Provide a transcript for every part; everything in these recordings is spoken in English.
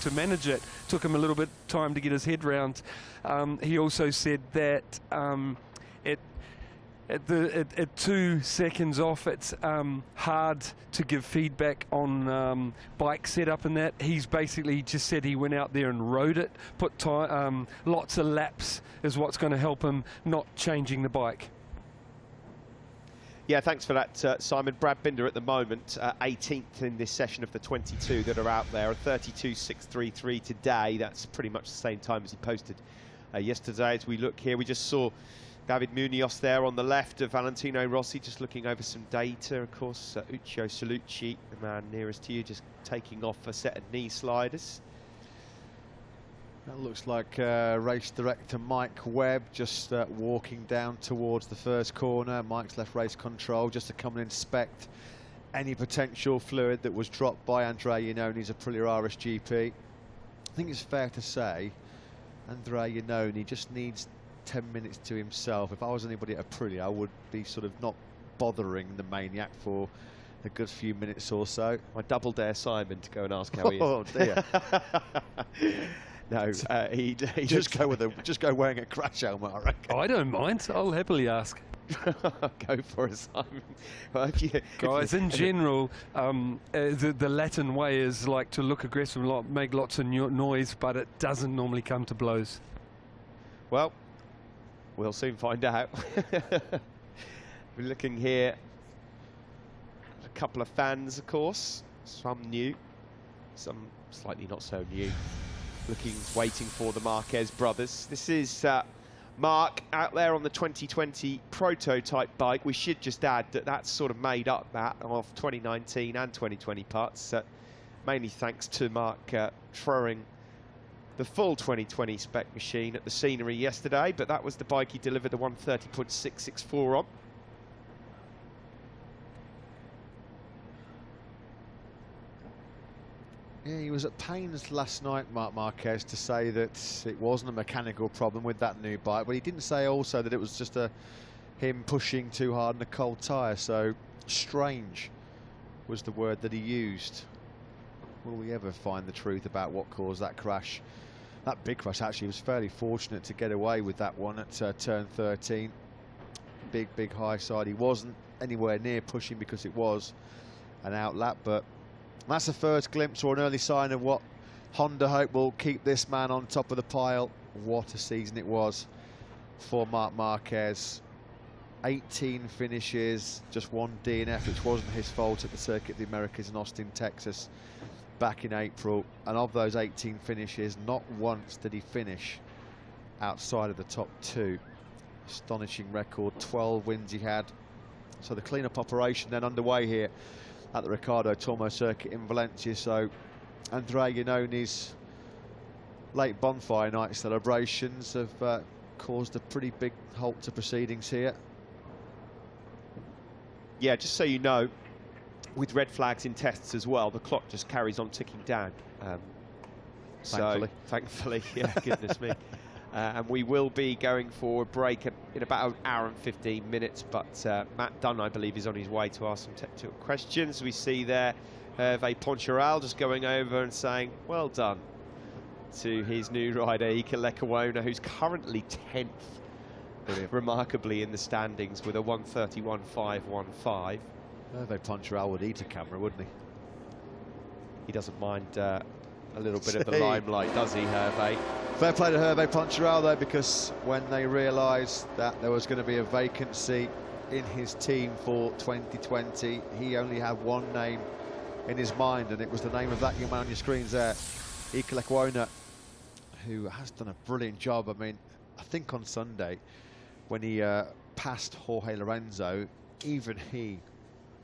to manage it. Took him a little bit time to get his head round. He also said that at 2 seconds off, it's hard to give feedback on bike setup and that. He's basically just said he went out there and rode it, put time, lots of laps is what's going to help him, not changing the bike. Yeah, thanks for that, Simon. Brad Binder at the moment, 18th in this session of the 22 that are out there, a 32.633 today. That's pretty much the same time as he posted yesterday. As we look here, we just saw David Munoz there on the left of Valentino Rossi, just looking over some data. Of course, Uccio Solucci, the man nearest to you, just taking off a set of knee sliders. That looks like race director Mike Webb just walking down towards the first corner. Mike's left race control just to come and inspect any potential fluid that was dropped by Andrea Iannone's Aprilia RSGP. I think it's fair to say Andrea Iannone just needs 10 minutes to himself. If I was anybody at Aprilia, I would be sort of not bothering the maniac for a good few minutes or so. I double dare Simon to go and ask how he is. Oh dear. No, he just go wearing a crash helmet, I reckon. I don't mind. I'll happily ask. Go for it, Simon. Well, guys, in general, the Latin way is like to look aggressive and make lots of noise, but it doesn't normally come to blows. Well, we'll soon find out. We're looking here at a couple of fans, of course. Some new, some slightly not so new. Waiting for the Marquez brothers. This is Mark out there on the 2020 prototype bike. We should just add that that's sort of made up that of 2019 and 2020 parts, mainly thanks to Mark throwing the full 2020 spec machine at the scenery yesterday, but that was the bike he delivered the 130.664 on. Yeah, he was at pains last night, Marc Marquez, to say that it wasn't a mechanical problem with that new bike, but he didn't say also that it was just him pushing too hard in a cold tyre. So strange was the word that he used. Will we ever find the truth about what caused that crash? That big crash, actually, was fairly fortunate to get away with that one at turn 13. Big high side. He wasn't anywhere near pushing because it was an outlap, but that's the first glimpse or an early sign of what Honda hope will keep this man on top of the pile. What a season it was for Marc Marquez. 18 finishes, just one DNF, which wasn't his fault, at the Circuit of the Americas in Austin, Texas, back in April. And of those 18 finishes, not once did he finish outside of the top 2. Astonishing record, 12 wins he had. So the clean-up operation then underway here at the Ricardo Tormo circuit in Valencia. So Andrea Iannone's late bonfire night celebrations have caused a pretty big halt to proceedings here. Yeah, just so you know, with red flags in tests as well, the clock just carries on ticking down. Thankfully, yeah, goodness me. And we will be going for a break in about an hour and 15 minutes, but Matt Dunn, I believe, is on his way to ask some technical questions. We see there Hervé Poncharal just going over and saying, well done to his new rider, Iker Lecuona, who's currently 10th, remarkably, in the standings with a 131.515. Hervé Poncharal would eat a camera, wouldn't he? He doesn't mind a little bit of the limelight, does he, Hervé? Fair play to Hervé Poncharal, though, because when they realised that there was going to be a vacancy in his team for 2020, he only had one name in his mind, and it was the name of that young man on your screens there, Iker Lecuona, who has done a brilliant job. I mean, I think on Sunday, when he passed Jorge Lorenzo, even he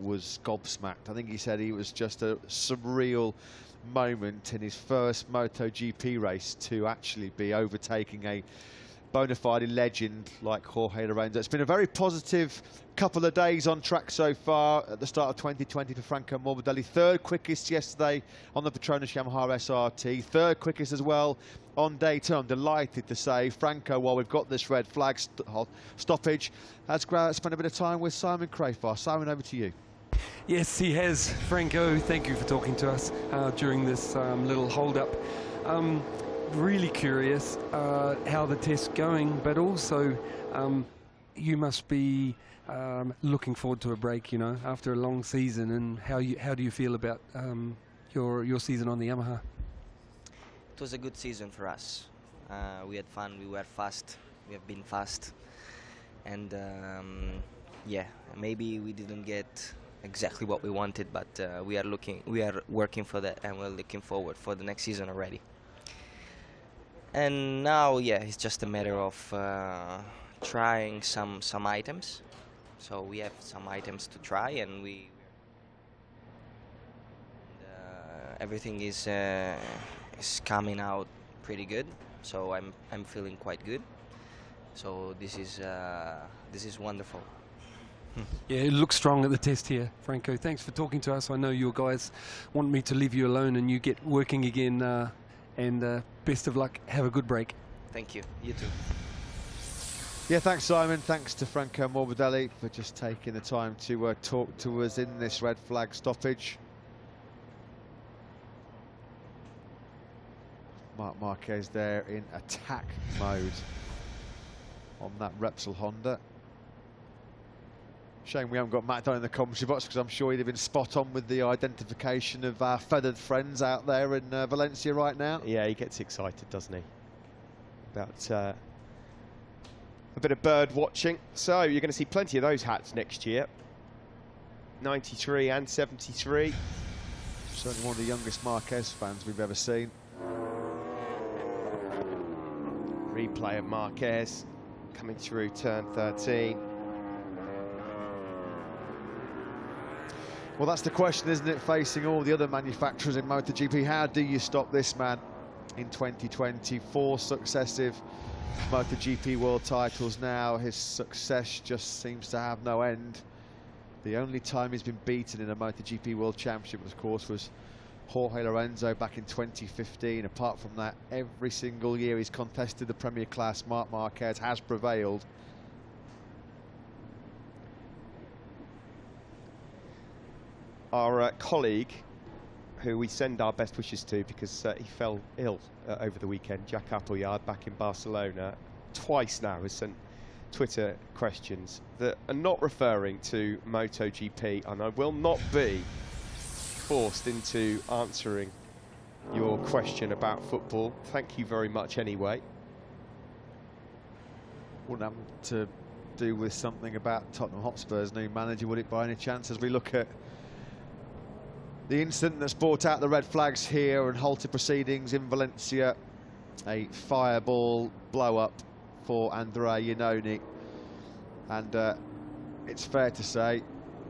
was gobsmacked. I think he said he was just a surreal moment in his first MotoGP race to actually be overtaking a bona fide legend like Jorge Lorenzo. It's been a very positive couple of days on track so far at the start of 2020 for Franco Morbidelli. Third quickest yesterday on the Petronas Yamaha SRT. Third quickest as well on day 2. I'm delighted to say Franco, while we've got this red flag stoppage, has spent a bit of time with Simon Crafar. Simon, over to you. Yes, he has. Franco, thank you for talking to us during this little hold-up. Really curious how the test's going, but also you must be looking forward to a break, you know, after a long season. And how do you feel about your season on the Yamaha? It was a good season for us. We had fun. We were fast. We have been fast, and yeah, maybe we didn't get exactly what we wanted, but we are working for that, and we're looking forward for the next season already. And now, yeah, it's just a matter of trying some items. So we have some items to try, and everything is coming out pretty good. So I'm feeling quite good. So this is wonderful. Yeah, it looks strong at the test here, Franco. Thanks for talking to us. I know you guys want me to leave you alone and you get working again. And best of luck. Have a good break. Thank you. You too. Yeah, thanks, Simon. Thanks to Franco Morbidelli for just taking the time to talk to us in this red flag stoppage. Marc Marquez there in attack mode on that Repsol Honda. Shame we haven't got Matt down in the commentary box, because I'm sure he'd have been spot on with the identification of our feathered friends out there in Valencia right now. Yeah, he gets excited, doesn't he? About a bit of bird watching. So you're going to see plenty of those hats next year. 93 and 73. Certainly one of the youngest Marquez fans we've ever seen. Replay of Marquez coming through turn 13. Well, that's the question, isn't it, facing all the other manufacturers in MotoGP. How do you stop this man in 2020? 4 successive MotoGP world titles now. His success just seems to have no end. The only time he's been beaten in a MotoGP World Championship, of course, was Jorge Lorenzo back in 2015. Apart from that, every single year he's contested the Premier Class, Marc Marquez has prevailed. Our colleague, who we send our best wishes to because he fell ill over the weekend, Jack Appleyard, back in Barcelona, twice now has sent Twitter questions that are not referring to MotoGP, and I will not be forced into answering your question about football. Thank you very much anyway. Wouldn't have to do with something about Tottenham Hotspur's new manager, would it, by any chance, as we look at the incident that's brought out the red flags here and halted proceedings in Valencia? A fireball blow-up for Andrea Iannone, and it's fair to say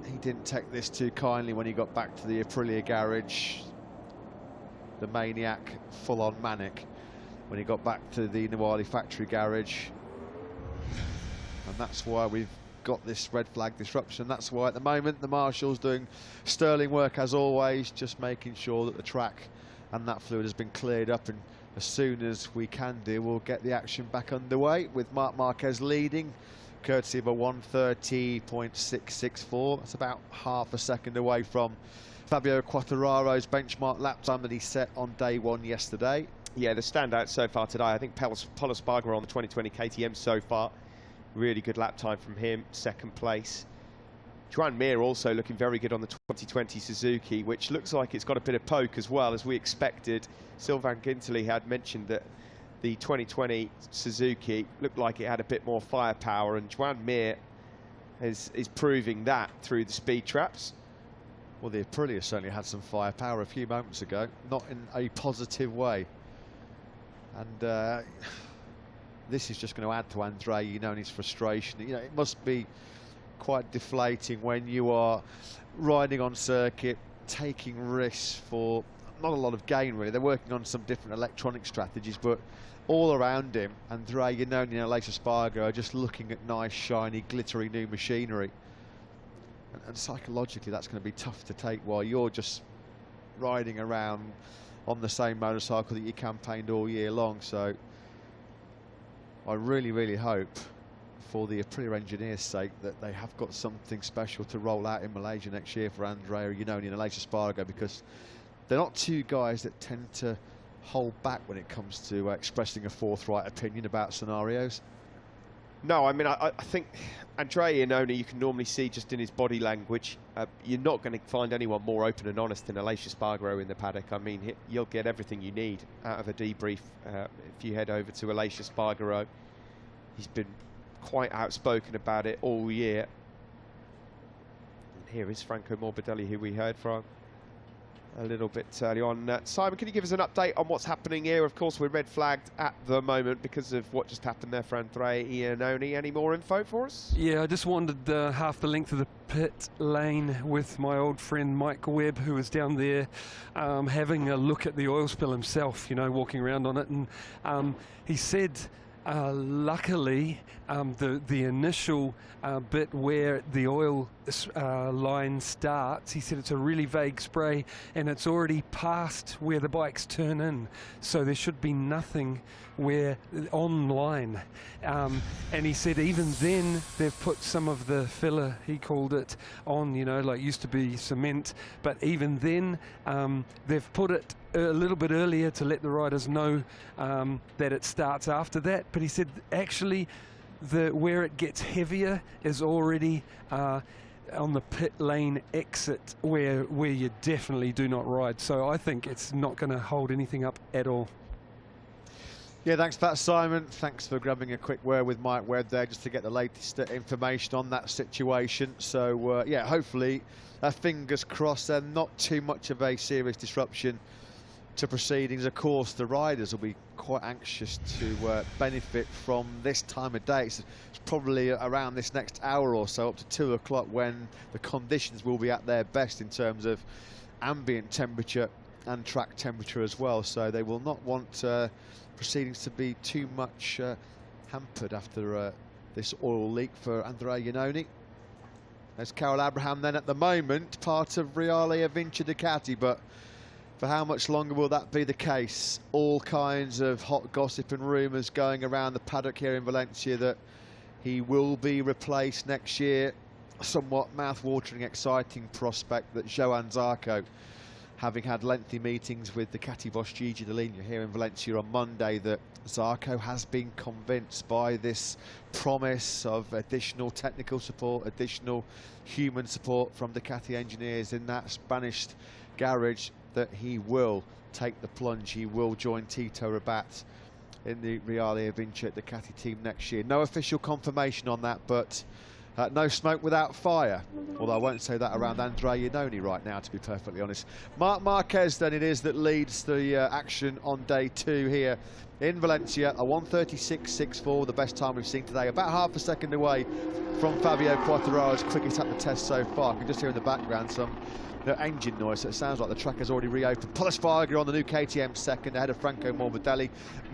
he didn't take this too kindly when he got back to the Aprilia garage. The maniac, full-on manic, when he got back to the Nawali factory garage, and that's why we've got this red flag disruption. That's why at the moment the marshal's doing sterling work as always, just making sure that the track and that fluid has been cleared up, and as soon as we can do, we'll get the action back underway with Marc Marquez leading courtesy of a 1:30.664. That's about half a second away from Fabio Quartararo's benchmark lap time that he set on day 1 yesterday. Yeah, the standout so far today, I think Pol Espargaro on the 2020 KTM so far. Really good lap time from him, second place. Joan Mir also looking very good on the 2020 Suzuki, which looks like it's got a bit of poke as well, as we expected. Sylvain Guintoli had mentioned that the 2020 Suzuki looked like it had a bit more firepower, and Joan Mir is proving that through the speed traps. Well, the Aprilia certainly had some firepower a few moments ago, not in a positive way. And this is just going to add to Andrea Iannone's frustration. You know, it must be quite deflating when you are riding on circuit, taking risks for not a lot of gain, really. They're working on some different electronic strategies, but all around him, Andrea Iannone and Tes Espargaro are just looking at nice, shiny, glittery new machinery. And psychologically, that's going to be tough to take while you're just riding around on the same motorcycle that you campaigned all year long. So I really, really hope for the Aprilia engineers' sake, that they have got something special to roll out in Malaysia next year for Andrea Iannone and Aleix Espargaro, because they're not two guys that tend to hold back when it comes to expressing a forthright opinion about scenarios. No, I mean, I think Andrea Iannone, you can normally see just in his body language, you're not going to find anyone more open and honest than Aleix Espargaro in the paddock. I mean, you'll get everything you need out of a debrief if you head over to Aleix Espargaro. He's been quite outspoken about it all year. And here is Franco Morbidelli, who we heard from a little bit early on. Simon, can you give us an update on what's happening here? Of course, we're red flagged at the moment because of what just happened there for Andrea Iannone. Any more info for us? Yeah, I just wandered half the length of the pit lane with my old friend Mike Webb, who was down there having a look at the oil spill himself, you know, walking around on it. And he said, luckily, the initial bit where the oil line starts, he said it's a really vague spray and it's already past where the bikes turn in, so there should be nothing where on line. And he said even then they've put some of the filler, he called it, on, you know, like used to be cement, but even then they've put it a little bit earlier to let the riders know that it starts after that. But he said actually where it gets heavier is already on the pit lane exit where you definitely do not ride. So I think it's not going to hold anything up at all. Yeah, thanks for that, Simon. Thanks for grabbing a quick word with Mike Webb there just to get the latest information on that situation. So, yeah, hopefully, fingers crossed, there's not too much of a serious disruption to proceedings. Of course, the riders will be quite anxious to benefit from this time of day. It's probably around this next hour or so, up to 2 o'clock, when the conditions will be at their best in terms of ambient temperature and track temperature as well. So they will not want proceedings to be too much hampered after this oil leak for Andrea Iannone. There's Carol Abraham then at the moment, part of Reale Vinci Ducati, but for how much longer will that be the case? All kinds of hot gossip and rumours going around the paddock here in Valencia that he will be replaced next year. A somewhat mouth-watering, exciting prospect that Joan Zarco, having had lengthy meetings with Ducati boss Gigi Dall'Igna here in Valencia on Monday, that Zarco has been convinced by this promise of additional technical support, additional human support from Ducati engineers in that Spanish garage, that he will take the plunge. He will join Tito Rabat in the Reale Vinci Ducati team next year. No official confirmation on that, but no smoke without fire. Although I won't say that around Andrea Iannone right now, to be perfectly honest. Marc Marquez then it is that leads the action on day 2 here in Valencia. A 1:36.64, the best time we've seen today. About half a second away from Fabio Quartararo's quickest at the test so far. I can just hear in the background some engine noise, so it sounds like the track has already reopened. Paul Espargaro on the new KTM second, ahead of Franco Morbidelli.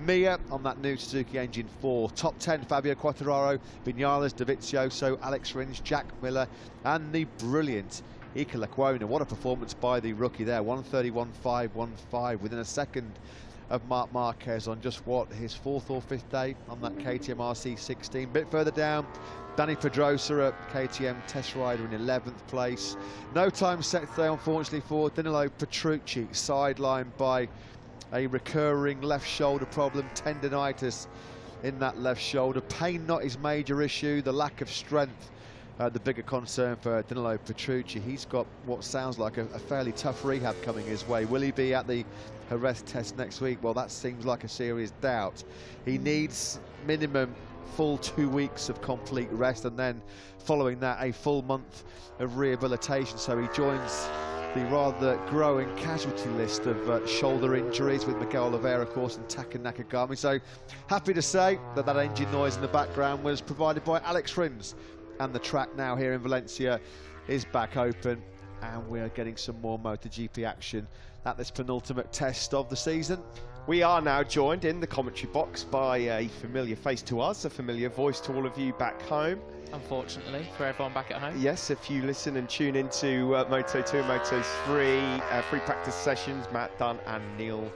Mia on that new Suzuki engine 4. Top 10, Fabio Quartararo, Vinales, Dovizioso, Alex Rins, Jack Miller, and the brilliant Iker Lecuona. What a performance by the rookie there. 1:31.515 within a second of Marc Marquez on just what, his 4th or 5th day on that KTM RC16. Bit further down, Danny Pedrosa, a KTM test rider, in 11th place. No time set today, unfortunately, for Danilo Petrucci, sidelined by a recurring left shoulder problem, tendinitis in that left shoulder. Pain not his major issue, the lack of strength the bigger concern for Danilo Petrucci. He's got what sounds like a fairly tough rehab coming his way. Will he be at the Jerez test next week? Well, that seems like a serious doubt. He needs minimum full 2 weeks of complete rest, and then following that a full month of rehabilitation. So he joins the rather growing casualty list of shoulder injuries with Miguel Oliveira, of course, and Taka Nakagami. So happy to say that that engine noise in the background was provided by Alex Rins, and the track now here in Valencia is back open, and we're getting some more MotoGP action at this penultimate test of the season. We are now joined in the commentary box by a familiar face to us, a familiar voice to all of you back home. Unfortunately, for everyone back at home. Yes, if you listen and tune into Moto 2 and Moto 3 free practice sessions, Matt Dunn and Neil